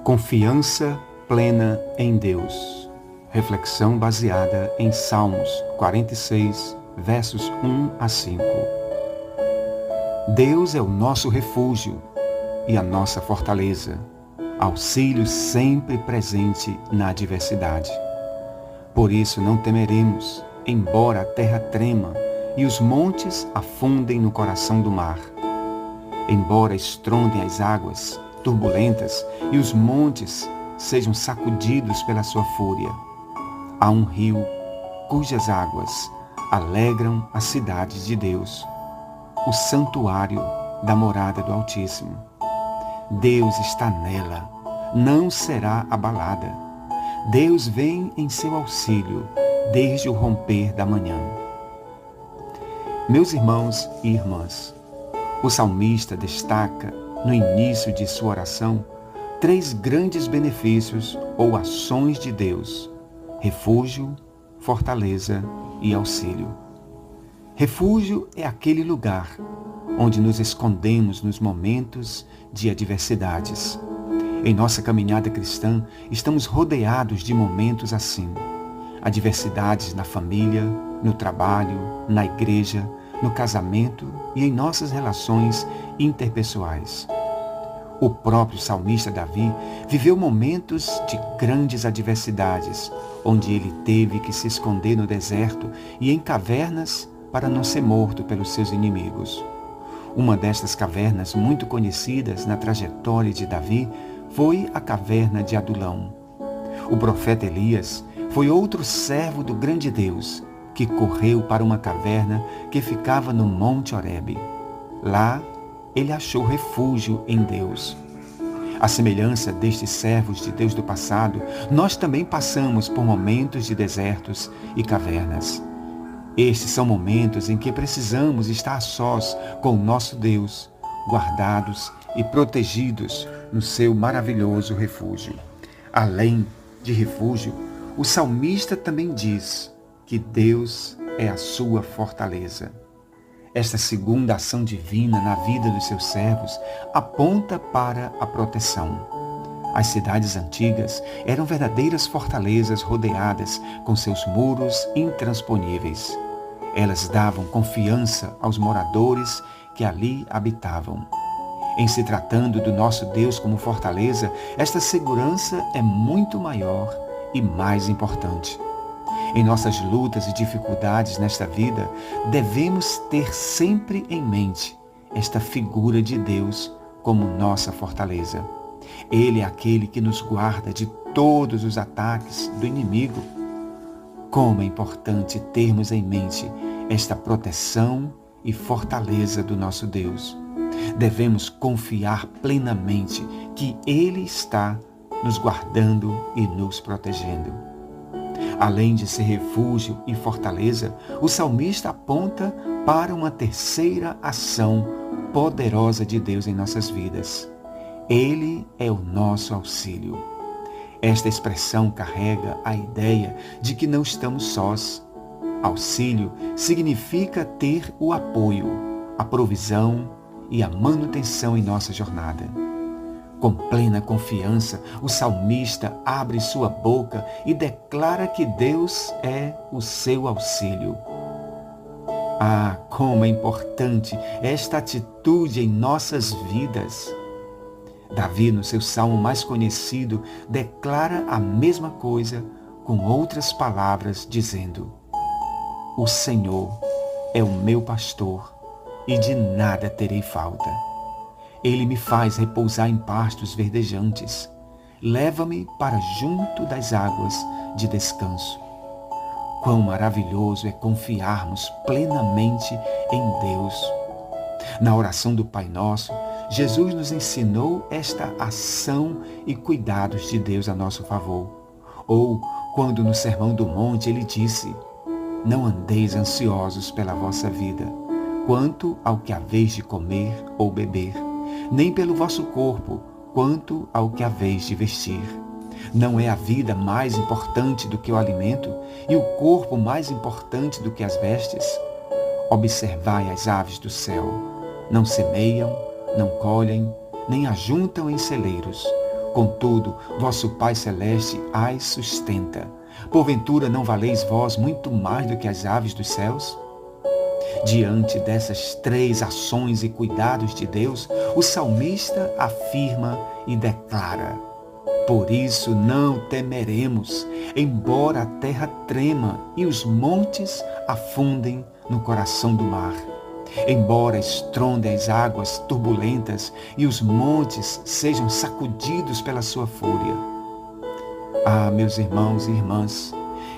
Confiança plena em Deus. Reflexão baseada em Salmos 46, versos 1 a 5. Deus é o nosso refúgio e a nossa fortaleza, auxílio sempre presente na adversidade. Por isso não temeremos, embora a terra trema e os montes afundem no coração do mar. Embora estrondem as águas turbulentas e os montes sejam sacudidos pela sua fúria. Há um rio cujas águas alegram a cidade de Deus, o santuário da morada do Altíssimo. Deus está nela, não será abalada. Deus vem em seu auxílio desde o romper da manhã. Meus irmãos e irmãs, o salmista destaca no início de sua oração 3 grandes benefícios ou ações de Deus: refúgio, fortaleza e auxílio. Refúgio é aquele lugar onde nos escondemos nos momentos de adversidades. Em nossa caminhada cristã, estamos rodeados de momentos assim. Adversidades na família, no trabalho, na igreja, no casamento e em nossas relações interpessoais. O próprio salmista Davi viveu momentos de grandes adversidades, onde ele teve que se esconder no deserto e em cavernas para não ser morto pelos seus inimigos. Uma destas cavernas muito conhecidas na trajetória de Davi foi a caverna de Adulão. O profeta Elias foi outro servo do grande Deus, que correu para uma caverna que ficava no Monte Horebe. Lá, ele achou refúgio em Deus. À semelhança destes servos de Deus do passado, nós também passamos por momentos de desertos e cavernas. Estes são momentos em que precisamos estar a sós com o nosso Deus, guardados e protegidos no seu maravilhoso refúgio. Além de refúgio, o salmista também diz que Deus é a sua fortaleza. Esta segunda ação divina na vida dos seus servos aponta para a proteção. As cidades antigas eram verdadeiras fortalezas rodeadas com seus muros intransponíveis. Elas davam confiança aos moradores que ali habitavam. Em se tratando do nosso Deus como fortaleza, esta segurança é muito maior e mais importante. Em nossas lutas e dificuldades nesta vida, devemos ter sempre em mente esta figura de Deus como nossa fortaleza. Ele é aquele que nos guarda de todos os ataques do inimigo. Como é importante termos em mente esta proteção e fortaleza do nosso Deus. Devemos confiar plenamente que Ele está nos guardando e nos protegendo. Além de ser refúgio e fortaleza, o salmista aponta para uma terceira ação poderosa de Deus em nossas vidas. Ele é o nosso auxílio. Esta expressão carrega a ideia de que não estamos sós. Auxílio significa ter o apoio, a provisão e a manutenção em nossa jornada. Com plena confiança, o salmista abre sua boca e declara que Deus é o seu auxílio. Ah, como é importante esta atitude em nossas vidas! Davi, no seu salmo mais conhecido, declara a mesma coisa com outras palavras, dizendo: O Senhor é o meu pastor e de nada terei falta. Ele me faz repousar em pastos verdejantes. Leva-me para junto das águas de descanso. Quão maravilhoso é confiarmos plenamente em Deus. Na oração do Pai Nosso, Jesus nos ensinou esta ação e cuidados de Deus a nosso favor. Ou, quando no Sermão do Monte ele disse: Não andeis ansiosos pela vossa vida, quanto ao que haveis de comer ou beber, nem pelo vosso corpo, quanto ao que haveis de vestir. Não é a vida mais importante do que o alimento, e o corpo mais importante do que as vestes? Observai as aves do céu. Não semeiam, não colhem, nem ajuntam em celeiros. Contudo, vosso Pai Celeste as sustenta. Porventura não valeis vós muito mais do que as aves dos céus? Diante dessas três ações e cuidados de Deus, o salmista afirma e declara: por isso não temeremos, embora a terra trema e os montes afundem no coração do mar. Embora estrondem as águas turbulentas e os montes sejam sacudidos pela sua fúria. Ah, meus irmãos e irmãs,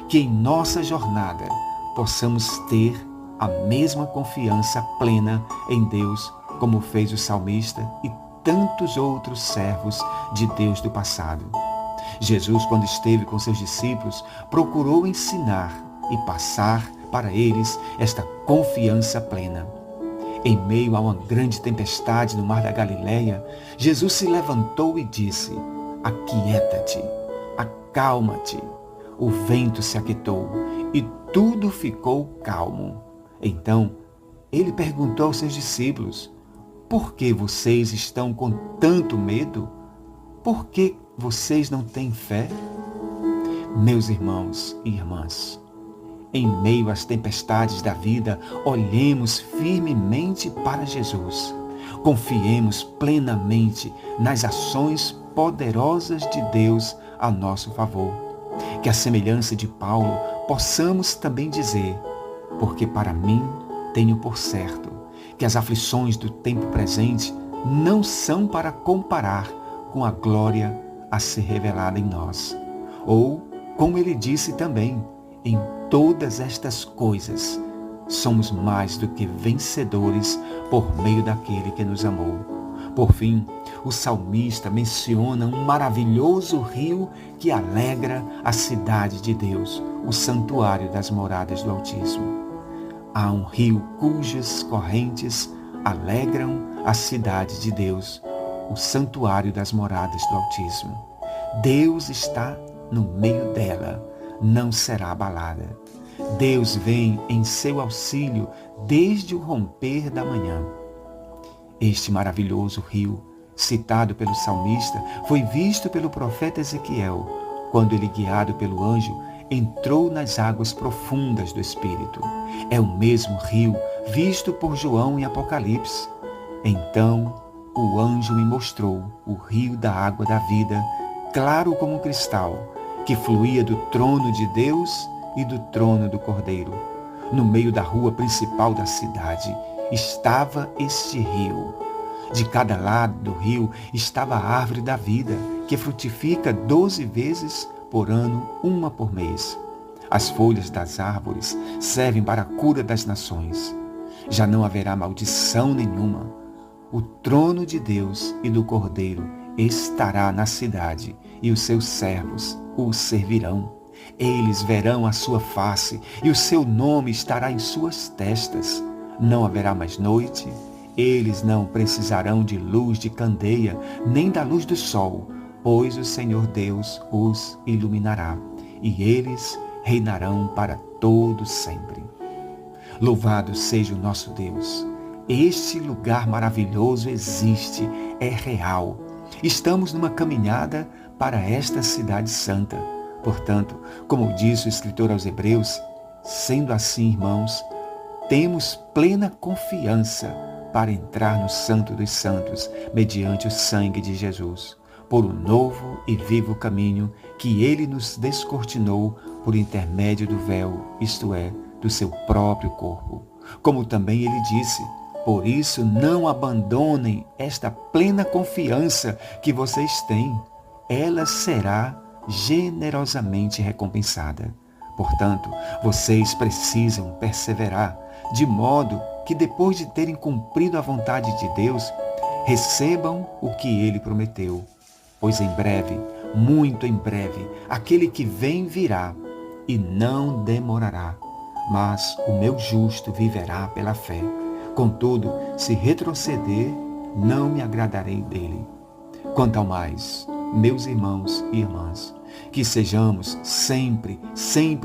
que em nossa jornada possamos ter a mesma confiança plena em Deus, como fez o salmista e tantos outros servos de Deus do passado. Jesus, quando esteve com seus discípulos, procurou ensinar e passar para eles esta confiança plena. Em meio a uma grande tempestade no mar da Galileia, Jesus se levantou e disse: aquieta-te, acalma-te. O vento se aquietou e tudo ficou calmo. Então, ele perguntou aos seus discípulos: por que vocês estão com tanto medo? Por que vocês não têm fé? Meus irmãos e irmãs, em meio às tempestades da vida, olhemos firmemente para Jesus. Confiemos plenamente nas ações poderosas de Deus a nosso favor. Que a semelhança de Paulo, possamos também dizer: porque para mim tenho por certo que as aflições do tempo presente não são para comparar com a glória a ser revelada em nós. Ou, como ele disse também, em todas estas coisas somos mais do que vencedores por meio daquele que nos amou. Por fim, o salmista menciona um maravilhoso rio que alegra a cidade de Deus, o santuário das moradas do Altíssimo. Há um rio cujas correntes alegram a cidade de Deus, o santuário das moradas do Altíssimo. Deus está no meio dela, não será abalada. Deus vem em seu auxílio desde o romper da manhã. Este maravilhoso rio, citado pelo salmista, foi visto pelo profeta Ezequiel, quando ele, guiado pelo anjo, entrou nas águas profundas do Espírito. É o mesmo rio visto por João em Apocalipse. Então o anjo me mostrou o rio da água da vida, claro como cristal, que fluía do trono de Deus e do trono do Cordeiro. No meio da rua principal da cidade estava este rio. De cada lado do rio estava a árvore da vida, que frutifica 12 vezes por ano, uma por mês. As folhas das árvores servem para a cura das nações. Já não haverá maldição nenhuma. O trono de Deus e do Cordeiro estará na cidade, e os seus servos o servirão. Eles verão a sua face, e o seu nome estará em suas testas. Não haverá mais noite. Eles não precisarão de luz de candeia, nem da luz do sol, pois o Senhor Deus os iluminará, e eles reinarão para todo sempre. Louvado seja o nosso Deus. Este lugar maravilhoso existe, é real. Estamos numa caminhada para esta cidade santa. Portanto, como diz o escritor aos Hebreus, sendo assim, irmãos, temos plena confiança para entrar no Santo dos Santos, mediante o sangue de Jesus, por um novo e vivo caminho que ele nos descortinou por intermédio do véu, isto é, do seu próprio corpo. Como também ele disse: por isso não abandonem esta plena confiança que vocês têm. Ela será generosamente recompensada. Portanto, vocês precisam perseverar, de modo que depois de terem cumprido a vontade de Deus, recebam o que ele prometeu. Pois em breve, muito em breve, aquele que vem virá e não demorará. Mas o meu justo viverá pela fé. Contudo, se retroceder, não me agradarei dele. Quanto ao mais, meus irmãos e irmãs, que sejamos sempre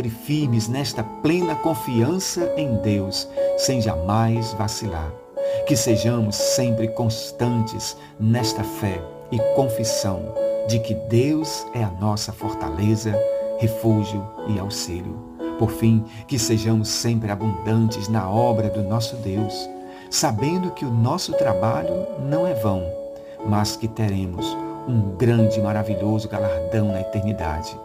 firmes nesta plena confiança em Deus, sem jamais vacilar. Que sejamos sempre constantes nesta fé e confissão, de que Deus é a nossa fortaleza, refúgio e auxílio. Por fim, que sejamos sempre abundantes na obra do nosso Deus, sabendo que o nosso trabalho não é vão, mas que teremos um grande e maravilhoso galardão na eternidade.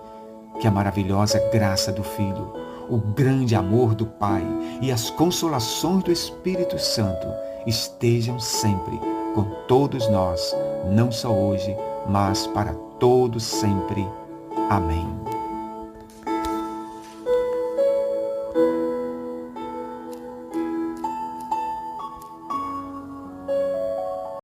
Que a maravilhosa graça do Filho, o grande amor do Pai e as consolações do Espírito Santo estejam sempre com todos nós, não só hoje, mas para todos sempre. Amém.